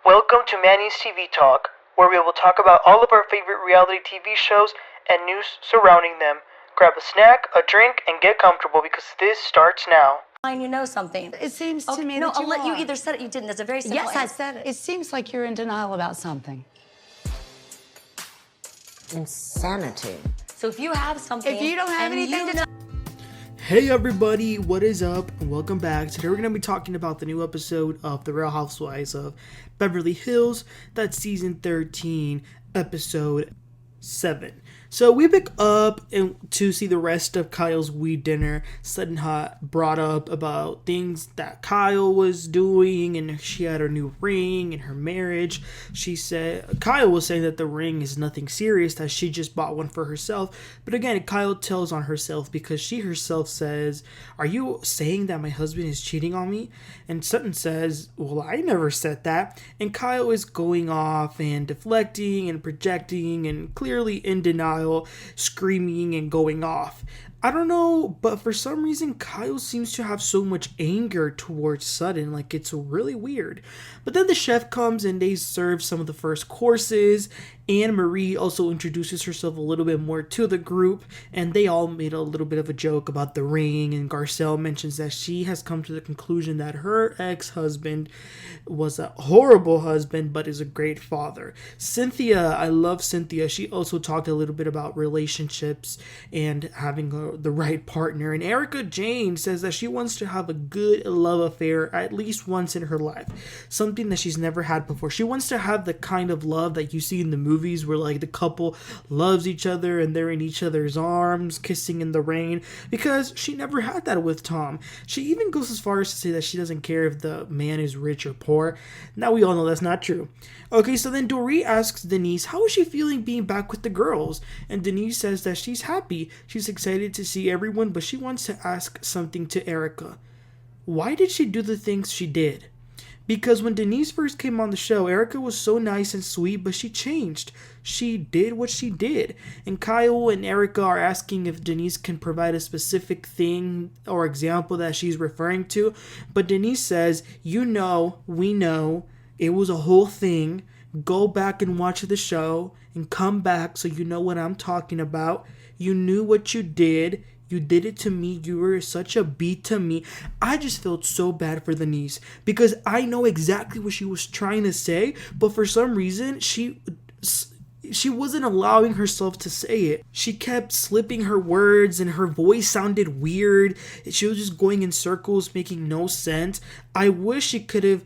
Welcome to Manny's TV Talk, where we will talk about all of our favorite reality TV shows and news surrounding them. Grab a snack, a drink, and get comfortable because this starts now. You know something. It seems to me no, that I'll let you either said it, you didn't. It's a very simple Yes, answer. I said it. It seems like you're in denial about something. Insanity. So if you have something, If you don't have and anything you to know- Hey everybody, what is up? And welcome back. Today we're going to be talking about the new episode of The Real Housewives of Beverly Hills. That's season 13, episode 7. So we pick up to see the rest of Kyle's weed dinner. Sutton brought up about things that Kyle was doing, and she had her new ring and her marriage. Kyle was saying that the ring is nothing serious, that she just bought one for herself. But again, Kyle tells on herself because she herself says, "Are you saying that my husband is cheating on me?" And Sutton says, "Well, I never said that." And Kyle is going off and deflecting and projecting and clearly in denial, screaming and going off. I don't know, but for some reason Kyle seems to have so much anger towards Sutton, like it's really weird. But then the chef comes and they serve some of the first courses. Annemarie also introduces herself a little bit more to the group, and they all made a little bit of a joke about the ring, and Garcelle mentions that she has come to the conclusion that her ex-husband was a horrible husband but is a great father. Cynthia, I love Cynthia. She also talked a little bit about relationships and having the right partner. And Jayne says that she wants to have a good love affair at least once in her life, something that she's never had before. She wants to have the kind of love that you see in the movies where like the couple loves each other and they're in each other's arms kissing in the rain, because she never had that with Tom. She even goes as far as to say that she doesn't care if the man is rich or poor. Now we all know that's not true. Okay, so then Dorit asks Denise how is she feeling being back with the girls, and Denise says that she's happy, she's excited to see everyone, but she wants to ask something to Erika. Why did she do the things she did? Because when Denise first came on the show, Erika was so nice and sweet, but she changed. She did what she did. And Kyle and Erika are asking if Denise can provide a specific thing or example that she's referring to. But Denise says, we know, it was a whole thing. Go back and watch the show and come back so you know what I'm talking about. You knew what you did. You did it to me. You were such a beat to me. I just felt so bad for Denise because I know exactly what she was trying to say, but for some reason she wasn't allowing herself to say it. She kept slipping her words and her voice sounded weird. She was just going in circles, making no sense. I wish she could have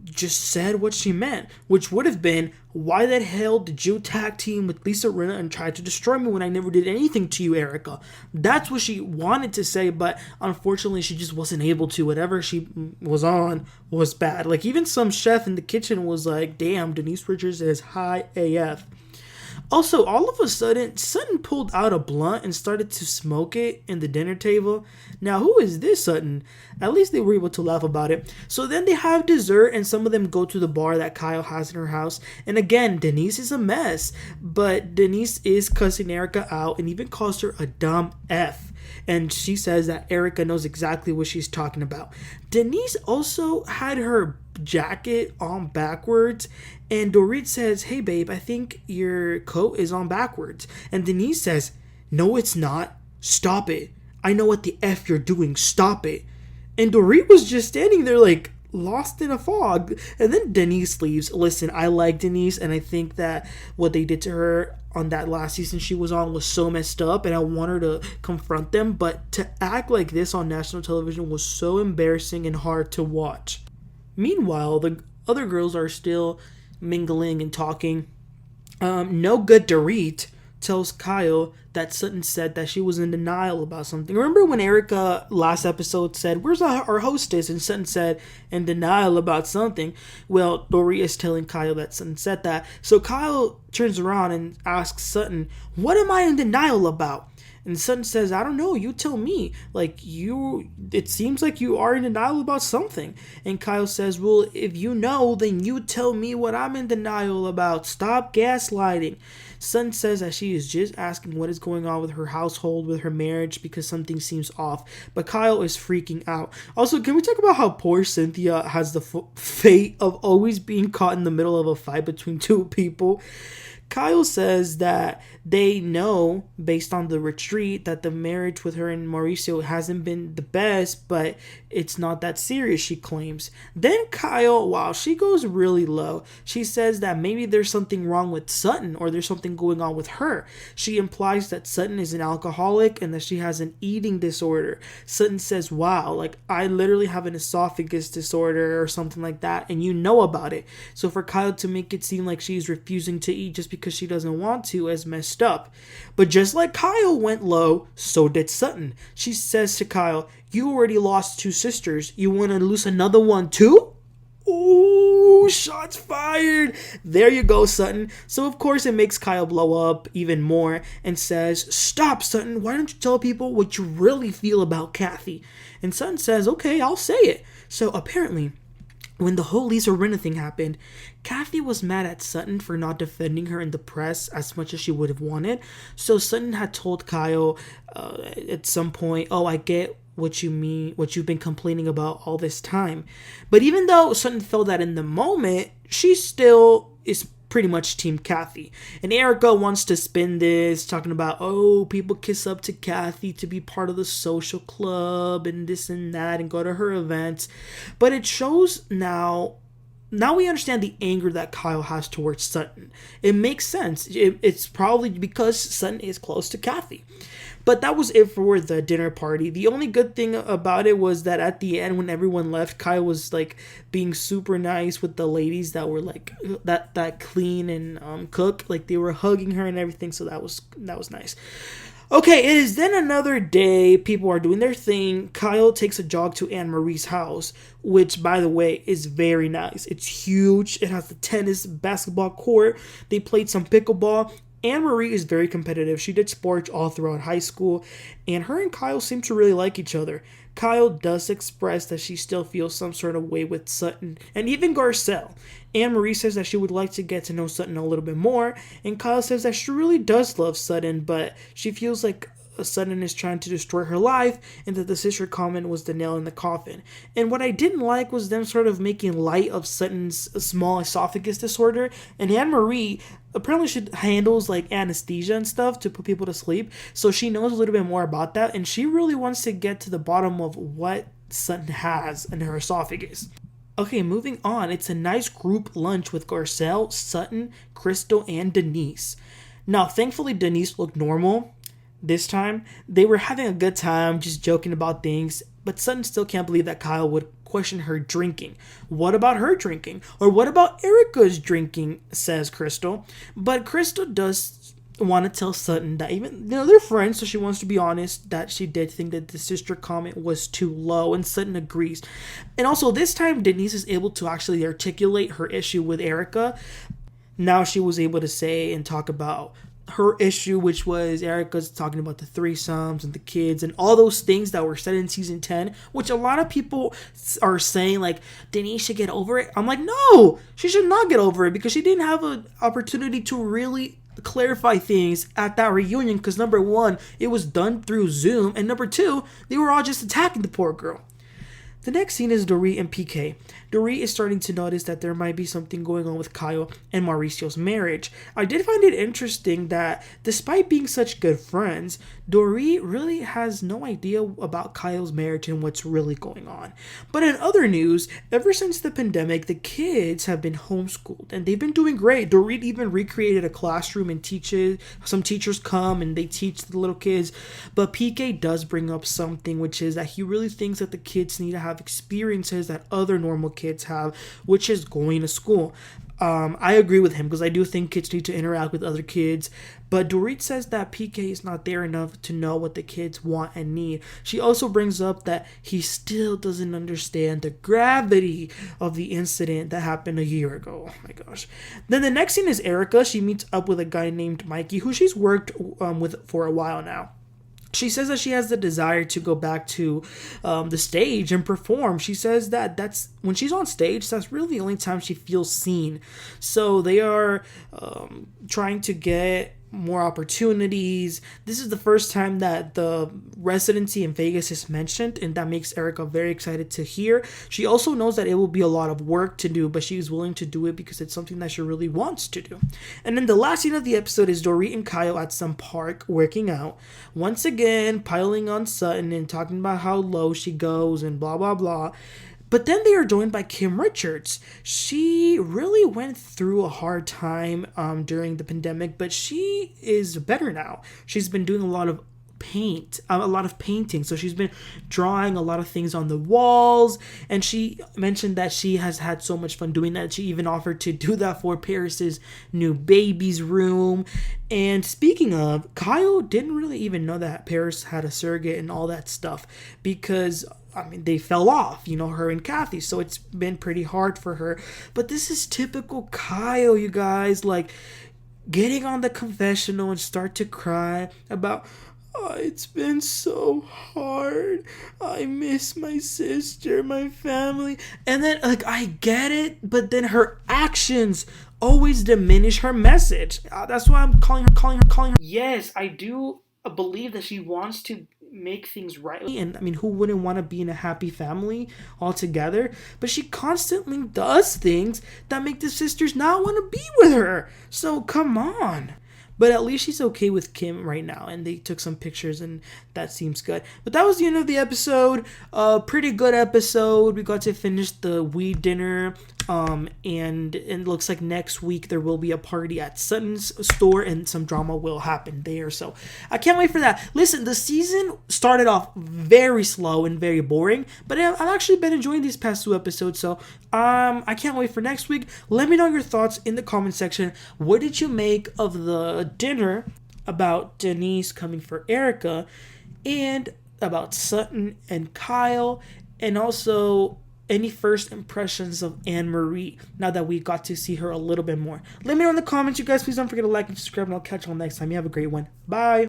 just said what she meant, which would have been, why the hell did you tag team with Lisa Rinna and try to destroy me when I never did anything to you, Erika? That's what she wanted to say, but unfortunately she just wasn't able to. Whatever she was on was bad. Like even some chef in the kitchen was like, damn, Denise Richards is high AF. Also, all of a sudden, Sutton pulled out a blunt and started to smoke it in the dinner table. Now, who is this Sutton? At least they were able to laugh about it. So then they have dessert and some of them go to the bar that Kyle has in her house. And again, Denise is a mess. But Denise is cussing Erika out and even calls her a dumb F. And she says that Erika knows exactly what she's talking about. Denise also had her jacket on backwards, and Dorit says, "Hey babe, I think your coat is on backwards." And Denise says, "No, it's not. Stop it. I know what the F you're doing. Stop it." And Dorit was just standing there like lost in a fog. And then Denise leaves. Listen, I like Denise, and I think that what they did to her on that last season she was on was so messed up, and I want her to confront them, but to act like this on national television was so embarrassing and hard to watch. Meanwhile, the other girls are still mingling and talking. No good Dorit tells Kyle that Sutton said that she was in denial about something. Remember when Erika last episode said, "Where's our hostess?" And Sutton said, "In denial about something." Well, Dorit is telling Kyle that Sutton said that. So Kyle turns around and asks Sutton, "What am I in denial about?" And Sutton says, I don't know, you tell me. It seems like you are in denial about something. And Kyle says, well, if you know, then you tell me what I'm in denial about. Stop gaslighting. Sutton says that she is just asking what is going on with her household, with her marriage, because something seems off. But Kyle is freaking out. Also, can we talk about how poor Cynthia has the fate of always being caught in the middle of a fight between two people? Kyle says that they know, based on the retreat, that the marriage with her and Mauricio hasn't been the best, but it's not that serious, she claims. Then Kyle, wow, she goes really low. She says that maybe there's something wrong with Sutton, or there's something going on with her. She implies that Sutton is an alcoholic and that she has an eating disorder. Sutton says, wow, I literally have an esophagus disorder or something like that, and you know about it. So for Kyle to make it seem like she's refusing to eat just because she doesn't want to is messed up. But just like Kyle went low, so did Sutton. She says to Kyle, you already lost 2 sisters. You want to lose another one too? Ooh, shots fired. There you go, Sutton. So of course it makes Kyle blow up even more and says, stop, Sutton. Why don't you tell people what you really feel about Kathy? And Sutton says, okay, I'll say it. So apparently, when the whole Lisa Rinna thing happened, Kathy was mad at Sutton for not defending her in the press as much as she would have wanted. So Sutton had told Kyle at some point, oh, I get what you mean, what you've been complaining about all this time. But even though Sutton felt that in the moment, she still is pretty much Team Kathy. And Erika wants to spin this, talking about, oh, people kiss up to Kathy to be part of the social club and this and that and go to her events. But it shows now we understand the anger that Kyle has towards Sutton. It makes sense. It's probably because Sutton is close to Kathy. But that was it for the dinner party. The only good thing about it was that at the end, when everyone left, Kyle was being super nice with the ladies that were that clean and cook. They were hugging her and everything. So that was nice. Okay, it is then another day. People are doing their thing. Kyle takes a jog to Annemarie's house, which, by the way, is very nice. It's huge. It has the tennis, basketball court. They played some pickleball. Annemarie is very competitive. She did sports all throughout high school, and her and Kyle seem to really like each other. Kyle does express that she still feels some sort of way with Sutton, and even Garcelle. Annemarie says that she would like to get to know Sutton a little bit more, and Kyle says that she really does love Sutton, but she feels like Sutton is trying to destroy her life, and that the sister comment was the nail in the coffin. And what I didn't like was them sort of making light of Sutton's small esophagus disorder, and Annemarie apparently she handles anesthesia and stuff to put people to sleep, so she knows a little bit more about that, and she really wants to get to the bottom of what Sutton has in her esophagus. Okay, moving on. It's a nice group lunch with Garcelle, Sutton, Crystal, and Denise. Now, thankfully, Denise looked normal this time. They were having a good time, just joking about things, but Sutton still can't believe that Kyle would question her drinking. What about her drinking? Or what about Erika's drinking, says Crystal. But Crystal does want to tell Sutton that even, they're friends, so she wants to be honest that she did think that the sister comment was too low, and Sutton agrees. And also this time Denise is able to actually articulate her issue with Erika. Now she was able to say and talk about her issue, which was Erika's talking about the threesomes and the kids and all those things that were said in season 10, which a lot of people are saying Denise should get over it. I'm like, no, she should not get over it, because she didn't have an opportunity to really clarify things at that reunion, because number one, it was done through Zoom, and number two, they were all just attacking the poor girl. The next scene is Dorit and PK. Dorit is starting to notice that there might be something going on with Kyle and Mauricio's marriage. I did find it interesting that despite being such good friends, Dorit really has no idea about Kyle's marriage and what's really going on. But in other news, ever since the pandemic, the kids have been homeschooled and they've been doing great. Dorit even recreated a classroom and some teachers come and they teach the little kids. But PK does bring up something, which is that he really thinks that the kids need to have experiences that other normal kids have, which is going to school. I agree with him, because I do think kids need to interact with other kids, but Dorit says that PK is not there enough to know what the kids want and need. She also brings up that he still doesn't understand the gravity of the incident that happened a year ago. Oh my gosh. Then the next scene is Erika. She meets up with a guy named Mikey, who she's worked with for a while now. She says that she has the desire to go back to the stage and perform. She says that that's when she's on stage, that's really the only time she feels seen. So they are trying to get more opportunities. This is the first time that the residency in Vegas is mentioned, and that makes Erika very excited to hear. She also knows that it will be a lot of work to do, but she's willing to do it because it's something that she really wants to do. And then the last scene of the episode is Dorit and Kyle at some park working out. Once again, piling on Sutton and talking about how low she goes and blah, blah, blah. But then they are joined by Kim Richards. She really went through a hard time during the pandemic, but she is better now. She's been doing a lot of painting. So she's been drawing a lot of things on the walls, and she mentioned that she has had so much fun doing that. She even offered to do that for Paris's new baby's room. And speaking of, Kyle didn't really even know that Paris had a surrogate and all that stuff because they fell off, her and Kathy. So it's been pretty hard for her. But this is typical Kyle, you guys. Like, getting on the confessional and start to cry about, it's been so hard. I miss my sister, my family. And then, I get it. But then her actions always diminish her message. That's why I'm calling her. Yes, I do believe that she wants to make things right, and who wouldn't want to be in a happy family all together? But she constantly does things that make the sisters not want to be with her. So come on. But at least she's okay with Kim right now, and they took some pictures, and that seems good. But that was the end of the episode. Pretty good episode. We got to finish the weed dinner, and it looks like next week there will be a party at Sutton's store, and some drama will happen there. So I can't wait for that. Listen, the season started off very slow and very boring, but I've actually been enjoying these past 2 episodes. So I can't wait for next week. Let me know your thoughts in the comment section. What did you make of the dinner about Denise coming for Erika, and about Sutton and Kyle, and also any first impressions of Annemarie now that we got to see her a little bit more? Let me know in the comments, you guys. Please don't forget to like and subscribe, and I'll catch you all next time. You have a great one. Bye.